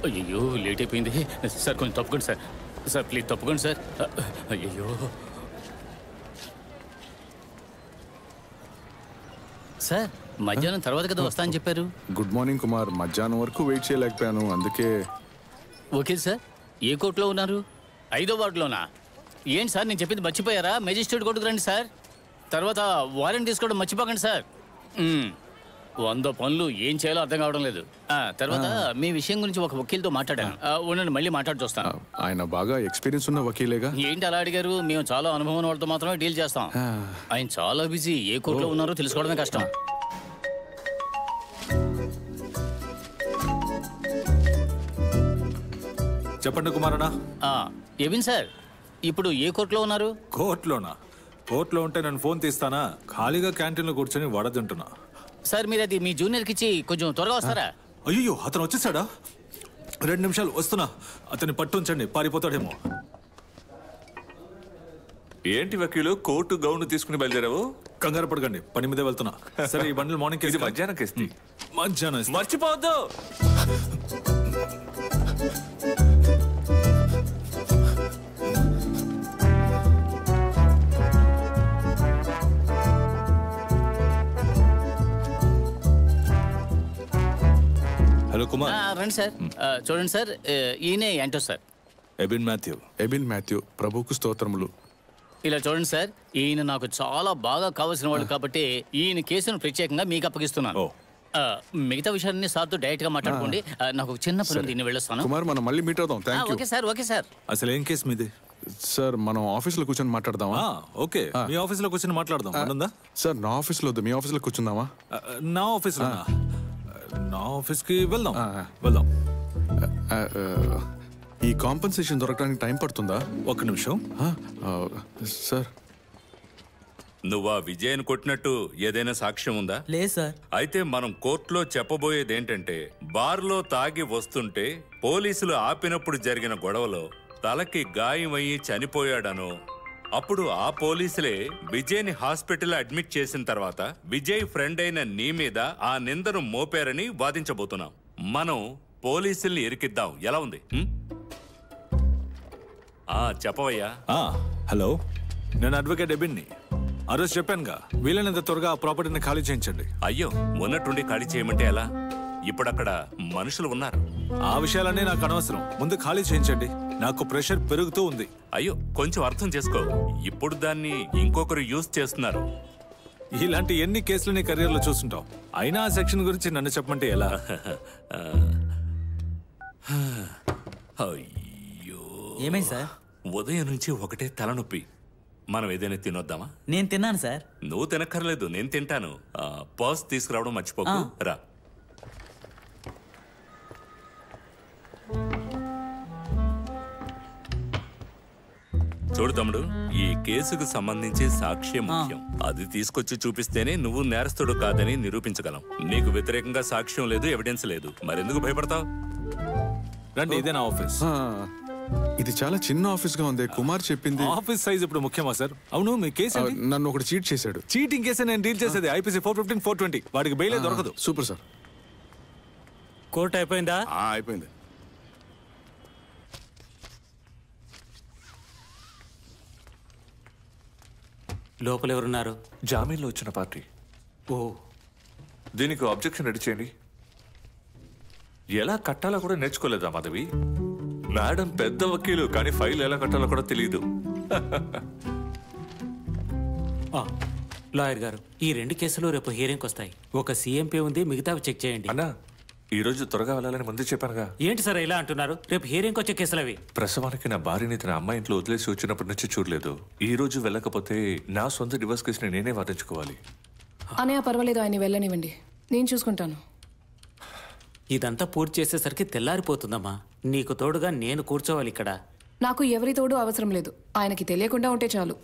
అయ్యో లేట్ అయిపోయింది సార్, కొంచెం తప్పుకోండి సార్. సార్ ప్లీజ్ తప్పుకోండి సార్. అయ్యో సార్, మధ్యాహ్నం తర్వాత కదా వస్తా అని చెప్పారు. Good morning Kumar. మధ్యాహ్నం వరకు వెయిట్ చేయలేకపోయాను, అందుకే. Okay sir. ఏ కోర్టులో ఉన్నారు? 5వ వార్డులోనా? ఏంటి సార్ నేను చెప్పింది మర్చిపోయారా? మెజిస్ట్రేట్ కోర్టుకు రండి సార్. తర్వాత వారెంట్ తీసుకోవడం మర్చిపోకండి సార్. 100 పనులు ఏం చేయాలో అర్థం కావడం లేదు. తర్వాత మీ విషయం గురించి ఒక వకీల్తో మాట్లాడాను. ఉండండి, మళ్ళీ మాట్లాడి చూస్తాను. ఆయన బాగా ఎక్స్పీరియన్స్ ఉన్న వకీలేగా? ఏంటి అలా అడిగారు? మేము చాలా అనుభవం ఉన్న వాళ్ళతో మాత్రమే డీల్ చేస్తాం. ఆయన చాలా బిజీ, ఏ కోర్టులో ఉన్నారో తెలుసుకోవడమే కష్టం. చెప్పండి కుమారనా. ఎవిన్ సార్, ఇప్పుడు ఏ కోర్టులో ఉన్నారు? కోర్టులోనా? కోర్టులో ఉంటే నేను ఫోన్ తీస్తానా? ఖాళీగా క్యాంటీన్లో కూర్చొని వడతింటున్నా. సార్ మీరు అది మీ జూనియర్కి ఇచ్చి కొంచెం త్వరగా వస్తారా? అయ్యో, అతను వచ్చేసాడా? 2 నిమిషాలు వస్తున్నా. అతన్ని పట్టుంచండి, పారిపోతాడేమో. ఏంటి వకీలు, కోర్టు గౌన్ తీసుకుని బయలుదేరావు? కంగారు పడకండి, పని మీదే వెళ్తున్నా. సరే, ఈ బండిల్ మార్నింగ్ మధ్యాహ్నం కేస్తి. మధ్యాహ్నం మర్చిపోవద్దు. హలో కుమార్. రండి సార్. చూడండి సార్, ఈయనే యాంటో సార్. ఎబిన్ మాథ్యూ. ప్రభువుకు స్తోత్రములు. ఇలా చూడండి సార్, ఈయన నాకు చాలా బాగా కావాల్సిన వాడు కాబట్టి ఈయన కేసును ప్రత్యేకంగా మీకు అప్పగిస్తున్నాను. మిగతా విషయాన్ని సార్తో డైరెక్ట్ గా మాట్లాడుకోండి. నాకు ఒక చిన్న పని, దీన్ని వెళ్ళొస్తాను. కుమార్, మనం మళ్ళీ మీట్ అవుదాం. Thank you. Okay sir. Okay sir. అసలు ఏం కేసు మీది? సార్, మనం ఆఫీస్లో కూర్చొని మాట్లాడదామా? ఓకే, మీ ఆఫీస్లో కూర్చొని మాట్లాడదాం. సార్, నా ఆఫీస్లో వద్దు, మీ ఆఫీస్లో కూర్చుందామా? నా ఆఫీస్లో? నా ఆఫీస్కి వెళ్దాం. ఈ కాంపెన్సేషన్ దొరకడానికి టైం పడుతుందా? 1 నిమిషం. సార్, నువ్వా విజయన్ కొట్టినట్టు ఏదైనా సాక్ష్యం ఉందా? లేదు సార్. అయితే మనం కోర్టులో చెప్పబోయేది ఏంటంటే, బార్లో తాగి వస్తుంటే పోలీసులు ఆపినప్పుడు జరిగిన గొడవలో తలకి గాయమయ్యి చనిపోయాడనో, అప్పుడు ఆ పోలీసులే విజయ్ని హాస్పిటల్ అడ్మిట్ చేసిన తర్వాత విజయ్ ఫ్రెండ్ అయిన నీ మీద ఆ నిందను మోపారని వాదించబోతున్నాం. మనం పోలీసుల్ని ఇరికిద్దాం. ఎలా ఉంది? చెప్పవయ్యా. హలో, నేను అడ్వకేట్ ఎబిన్ని. ఆ రోజు చెప్పానుగా, వీలైనంత త్వరగా ఆ ప్రాపర్టీని ఖాళీ చేయించండి. అయ్యో, ఉన్నట్టుండి ఖాళీ చేయమంటే ఎలా? ఇప్పుడు అక్కడ మనుషులు ఉన్నారు. ఆ విషయాలన్నీ నాకు అనవసరం, ముందు ఖాళీ చేయించండి. నాకు ప్రెషర్ పెరుగుతూ ఉంది. అయ్యో, కొంచెం అర్థం చేసుకో. ఇప్పుడు దాన్ని ఇంకొకరు యూజ్ చేస్తున్నారు. ఇలాంటి ఎన్ని కేసులు నీ కెరీర్లో చూస్తుంటావు. అయినా ఆ సెక్షన్ గురించి నన్ను చెప్పమంటే ఎలా? అయ్యో, ఏమైంది సార్? ఉదయం నుంచి ఒకటే తలనొప్పి. మనం ఏదైనా తినొద్దామా? నేను తిన్నాను సార్. నువ్వు తినక్కర్లేదు, నేను తింటాను. పర్స్ తీసుకురావడం మర్చిపోకు. రా. చూడు తమ్ముడు, ఈ కేసుకు సంబంధించి సాక్ష్యం ముఖ్యం. అది తీసుకొచ్చి చూపిస్తేనే నువ్వు నేరస్తుడు కాదని నిరూపించగలం. నీకు వ్యతిరేకంగా సాక్ష్యం లేదు, ఎవిడెన్స్ లేదు, మరెందుకు భయపడతావు? రండి, ఇదే నా ఆఫీస్. ఇది చాలా చిన్న ఆఫీస్ గా ఉంది. కుమార్ చెప్పింది ఆఫీస్ సైజ్ ఇప్పుడు ముఖ్యమా సార్? అవును, మీ కేసు నన్ను ఒకటి చీట్ చేశాడు. చీటింగ్ కేసు నేను డీల్ చేసేది ఐపీసీ 415, 420. వాడికి బెయిలే దొరకదు. Super sir. కోర్టు అయిపోయిందా? అయిపోయింది. లోపల ఎవరున్నారు? జామీన్లో వచ్చిన పార్టీ. ఓ, దీనికి అబ్జెక్షన్ రెడీ చేయండి. ఎలా కట్టాలో కూడా నేర్చుకోలేదా మాధవి? మేడం పెద్ద వకీలు, కానీ ఫైల్ ఎలా కట్టాలో కూడా తెలియదు. లాయర్ గారు, ఈ 2 కేసులు రేపు హియరింగ్కి వస్తాయి. ఒక సీఎంపీ ఉంది, మిగతావి చెక్ చేయండి. అన్నా, ఈ రోజు త్వరగా వెళ్ళాలని ముందే చెప్పానుగా. ఏంటి సార్ ఇలా అంటున్నారు? రేపు హియరింగ్కి వచ్చే కేసులు అవి. ప్రసవానికి నా భార్యని తన అమ్మాయి ఇంట్లో వదిలేసి వచ్చినప్పటి నుంచి చూడలేదు. ఈ రోజు వెళ్ళకపోతే నా సొంత డివోర్స్ కేసుని నేనే వాదించుకోవాలి. అనే పర్వాలేదు, ఆయన వెళ్ళనివ్వండి, నేను చూసుకుంటాను. ఇదంతా పూర్తి చేసేసరికి తెల్లారిపోతుందమ్మా. నీకు తోడుగా నేను కూర్చోవాలి ఇక్కడ. నాకు ఎవరి తోడు అవసరం లేదు, ఆయనకి తెలియకుండా ఉంటే చాలు.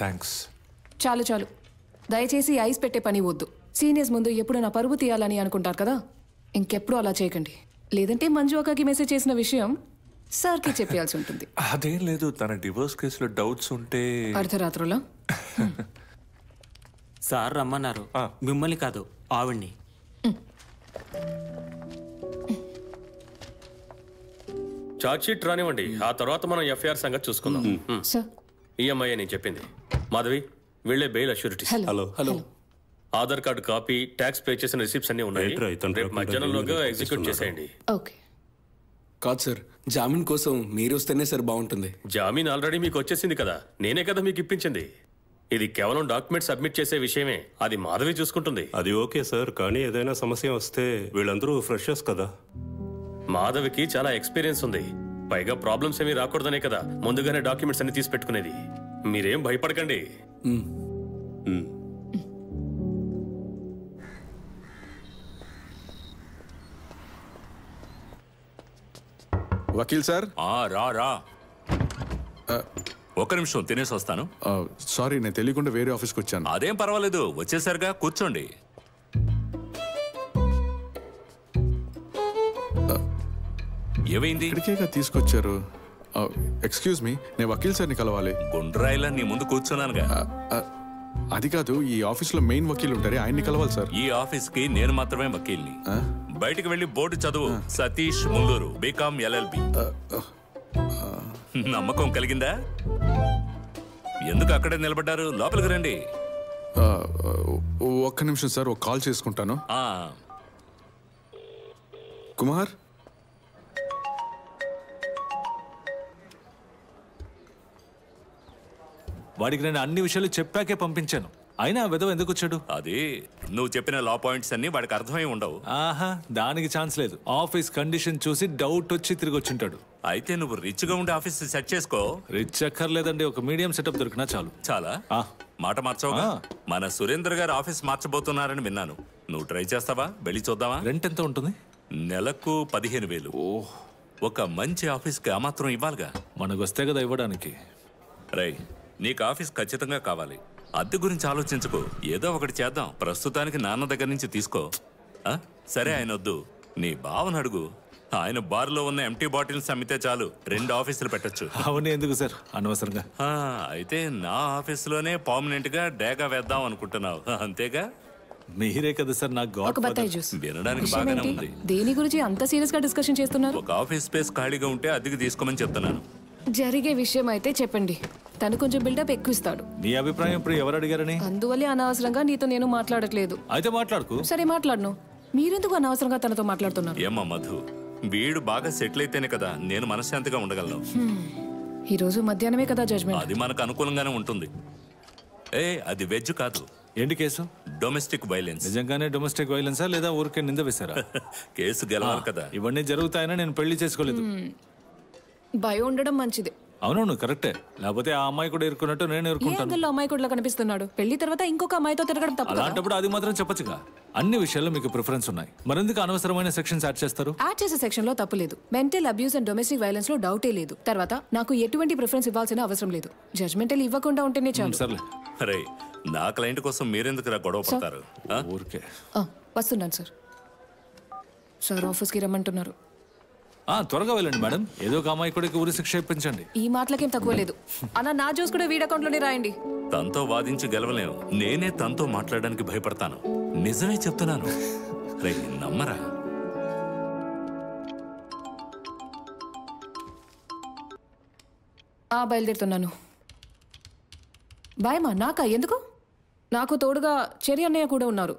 థ్యాంక్స్. చాలు చాలు, దయచేసి ఐస్ పెట్టే పని వద్దు. సీనియర్స్ ముందు ఎప్పుడు నా పరువు తీయాలని అనుకుంటారు కదా, ఇంకెప్పుడు అలా చేయకండి. లేదంటే మంజు అక్కకి మెసేజ్ చేసిన విషయం సార్కి చెప్పాల్సి ఉంటుంది. అదేం లేదు, తన డివోర్స్ కేసులో డౌట్స్ ఉంటే. అర్ధరాత్రులా? సార్ రమ్మన్నారు, మిమ్మల్ని కాదు ఆవిడ్ని. చార్జ్ షీట్ రానివ్వండి, ఆ తర్వాత మనం ఎఫ్ఐఆర్ సంగతి చూసుకుందాం. సార్ ఈఎంఐ నేను చెప్పింది. మాధవి, వీళ్ళే bail assurities. Hello hello Aadhaar card copy, tax pay చేసిన రిసిప్ట్స్ అన్ని ఉన్నాయి. Right, right. రేపు మధ్యాహ్నంలోగా ఎగ్జిక్యూట్ చేసేయండి. ఓకే. కాదు సార్, జామీన్ కోసం మీరు వస్తేనే సార్ బాగుంటుంది. జామీన్ ఆల్రెడీ మీకు వచ్చేసింది కదా, నేనే కదా మీకు ఇప్పించింది. ఇది కేవలం డాక్యుమెంట్ సబ్మిట్ చేసే విషయమే, అది మాధవి చూసుకుంటుంది. అది ఓకే సార్, కానీ ఏదైనా సమస్య వస్తే వీళ్ళందరూ ఫ్రెషర్స్ కదా. మాధవికి చాలా ఎక్స్పీరియన్స్ ఉంది, పైగా ప్రాబ్లమ్స్ ఏమీ రాకూడదనే కదా ముందుగానే డాక్యుమెంట్స్ అన్ని తీసి పెట్టుకునేది. మీరేం భయపడకండి. వకీల్ సార్. రా రా, ఒక్క నిమిషం తినేసి వస్తాను. సారీ, నేను తెలియకుండా వేరే ఆఫీస్కి వచ్చాను. అదేం పర్వాలేదు, వచ్చేసరిగా కూర్చోండి. ఏమైంది? ఇక్కడికేగా తీసుకొచ్చారు. ఎక్స్క్యూజ్ మీ, నేను వకీల్ సార్ని కలవాలి. గుండ్రాయిలా నీ ముందు కూర్చున్నానుగా. అది కాదు, ఈ ఆఫీస్లో మెయిన్ వకీల్ ఉంటారే, ఆయన్ని కలవాలి సార్. ఈ ఆఫీస్ కి నేను మాత్రమే వకీల్ని. బయటికి వెళ్ళి బోర్డు చదువు. Satish Mulluru, BCom LLB. నమ్మకం కలిగిందా? ఎందుకు అక్కడే నిలబడ్డారు? లోపలికి రండి. ఒక్క నిమిషం సార్, ఒక కాల్ చేసుకుంటాను. ఆ, కుమార్. వాడికి నేను అన్ని విషయాలు చెప్పాకే పంపించాను, అయినా విధవ ఎందుకు వచ్చాడు? అది నువ్వు చెప్పిన లా పాయింట్స్ అన్ని వాడికి అర్థమై ఉండవు. ఆహా, దానికి ఛాన్స్ లేదు. ఆఫీస్ కండిషన్ చూసి డౌట్ వచ్చి తిరిగి వచ్చింటాడు. అయితే నువ్వు రిచ్ గా ఉండే ఆఫీస్ సెట్ చేసుకో. రిచ్ అక్కర్లేదండి, ఒక మీడియం సెటప్ దొరికినా చాలు. చాలా మాట మార్చవుగా. మన సురేంద్ర గారు ఆఫీస్ మార్చబోతున్నారని విన్నాను. నువ్వు ట్రై చేస్తావా? వెళ్ళి చూద్దామా? రెంట్ ఎంత ఉంటుంది? నెలకు 15,000. ఒక మంచి ఆఫీస్కి ఆ మాత్రం ఇవ్వాలిగా. మనకు వస్తే కదా ఇవ్వడానికి. రై, నీకు ఆఫీస్ ఖచ్చితంగా కావాలి. అద్దె గురించి ఆలోచించుకో, ఏదో ఒకటి చేద్దాం. ప్రస్తుతానికి నాన్న దగ్గర నుంచి తీసుకో. సరే, ఆయన వద్దు, నీ బావను అడుగు. ఆయన బార్లో ఉన్న ఎంటీ బాటిల్స్ అమ్మితే చాలు, 2 ఆఫీసులు పెట్టచ్చు. అవన్నీ ఎందుకు సార్ అనవసరంగా? అయితే నా ఆఫీసులోనే పర్మనెంట్ గా డేగా వేద్దాం అనుకుంటున్నావు, అంతేగా? మీరే కదా సార్ నాకు గాడ్ ఒక బత్తాయి జ్యూస్. వినడానికి బాగానే ఉంది. దేని గురించి అంత సీరియస్ గా డిస్కషన్ చేస్తున్నారు? ఒక ఆఫీస్ స్పేస్ ఖాళీగా ఉంటే అద్దెకి తీసుకోమని చెప్తున్నాను. జరిగే విషయం అయితే చెప్పండి. తను కొంచెం బిల్డప్ ఎక్కువ ఇస్తాడు. నీ అభిప్రాయం ఇప్పుడు ఎవరు అడిగారని? అందువల్లే అనవసరంగా నీతో నేను మాట్లాడట్లేదు. అయితే మాట్లాడుకు. సరే, మాట్లాడను. మీరెందుకు అనవసరంగా తనతో మాట్లాడుతున్నారు? ఏమ్మా మధు, వీడు బాగా సెటిల్ అయితేనే కదా నేను మనశ్శాంతిగా ఉండగలను. ఈ రోజు మధ్యాహ్నమే కదా జడ్జ్మెంట్. అది మనకు అనుకూలంగానే ఉంటుంది. అది వెజ్ కాదు. ఏంటి కేసు? Domestic violence. నిజంగానే డొమెస్టిక్ వైలెన్సా లేదా ఊరికే నింద వేశారా? కేసు గెలవాలి కదా. ఇవన్నీ జరుగుతాయని నేను పెళ్లి చేసుకోలేదు. భయం ఉండడం మంచిది. అవునవును, కరెక్టే. లేకపోతే ఆ అమ్మాయి కూడా ఇరుక్కున్నట్టు నేను ఏ ఇరుక్కుంటాను. యాంగిల్లో అమ్మాయి కూడా కనిపిస్తున్నాడు? పెళ్లి తర్వాత ఇంకొక అమ్మాయితో తిరగడం తప్పు కదా? అలాంటప్పుడు అది మాత్రం చెప్పొచ్చుగా. అన్ని విషయాల్లో మీకు ప్రిఫరెన్స్ ఉన్నాయి, మరెందుకు అనవసరమైన సెక్షన్స్ యాడ్ చేస్తారు? యాడ్ చేసే సెక్షన్ లో తప్పు లేదు. Mental abuse and domestic violence లో డౌటే లేదు. తర్వాత నాకు ఎటువంటి ప్రిఫరెన్స్ ఇవ్వాల్సిన అవసరం లేదు. జడ్జ్మెంటల్ ఇవ్వకుండా ఉంటేనే చాలు. సర్లే. రే, నా క్లయింట్ కోసం మీరెందుకు గొడవ పడతారు? ఊరికే. వస్తున్నాను సార్. సార్ ఆఫీస్కి రమ్మంటున్నారు. త్వరగా వెళ్ళండి మేడం. ఏదో ఒక అమ్మాయి కూడా ఊరి శిక్ష ఇప్పించండి. ఈ మాటలకేం తక్కువ లేదు. అన్న, నా జ్యూస్ కూడా వీడి అకౌంట్ లోనే రాయండి. తనతో వాదించి గెలవలేము. నేనే తనతో మాట్లాడడానికి భయపడతాను. నిజమే చెప్తున్నాను. రే, నమ్మరా? బయలుదేరుతున్నాను. బాయ్ మా. నాకా? ఎందుకు? నాకు తోడుగా చెరి అన్నయ్య కూడా ఉన్నారు.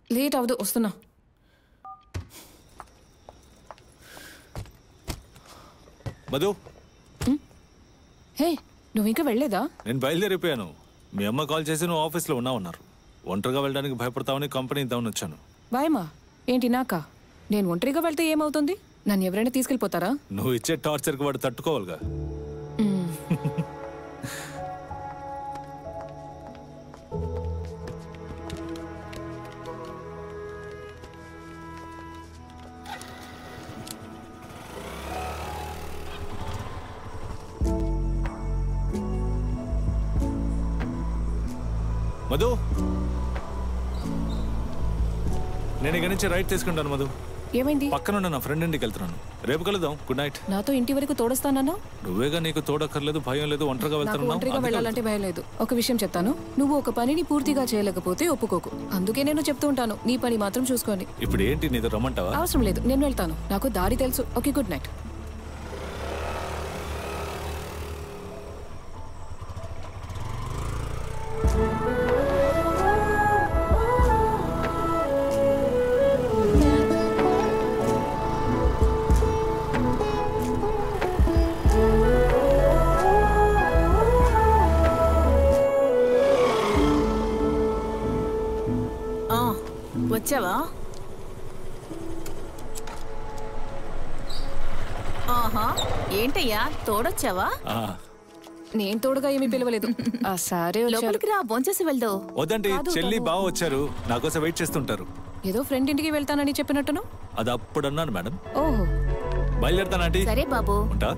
లేట్ అవదు, వస్తున్నా. మధు, హే, నువ్వు ఇంకా వెళ్ళలేదా? నేను బయలుదేరిపోయాను. మీ అమ్మ కాల్ చేసి నువ్వు ఆఫీస్లో ఉన్నారు. ఒంటరిగా వెళ్ళడానికి భయపడతావని కంపెనీ ఇద్దామని వచ్చాను. బాయమ్మా. ఏంటి నాకా? నేను ఒంటరిగా వెళ్తే ఏమవుతుంది? నన్ను ఎవరైనా తీసుకెళ్ళిపోతారా? నువ్వు ఇచ్చే టార్చర్కి వాడు తట్టుకోవాలిగా. మధు, నేను ఇక్కడి నుంచి రైట్ తీసుకుంటాను. మధు, ఏమైంది? పక్కనున్న నా ఫ్రెండ్ ఇంటికి వెళ్తున్నాను. రేపు కలుద్దాం. Good night. నాతో ఇంటి వరకు తోడొస్తానన్నా? నువ్వేగా నీకు తోడక్కర్లేదు, భయం లేదు, ఒంటరిగా నాకు ఒంటరిగా వెళ్ళాలంటే భయం లేదు. ఒక విషయం చెప్తాను, నువ్వు ఒక పనిని పూర్తిగా చేయలేకపోతే ఒప్పుకోకు. అందుకే నేను చెప్తూ ఉంటాను, నీ పని మాత్రం చూసుకోండి. ఇప్పుడు ఏంటి నీతో రమ్మంటావా? అవసరం లేదు, నేను వెళ్తాను. నాకు దారి తెలుసు. Okay, good night. వచ్చావా? ఆహా, ఏంటయ్యా తోడొచ్చావా? నేను తోడుగా ఏమీ పిలవలేదు. సరే, లోపలికి రా, భోంచేసి వెళ్దాం. వద్దండి, చెల్లి బావ వచ్చారు, నా కోసం వెయిట్ చేస్తుంటారు. ఏదో ఫ్రెండ్ ఇంటికి వెళ్తానని చెప్పినట్టును. అది అప్పుడు అన్నాను మేడం. ఓహో, బయలుదేరుతానంటీ. సరే బాబు. ఉంటా.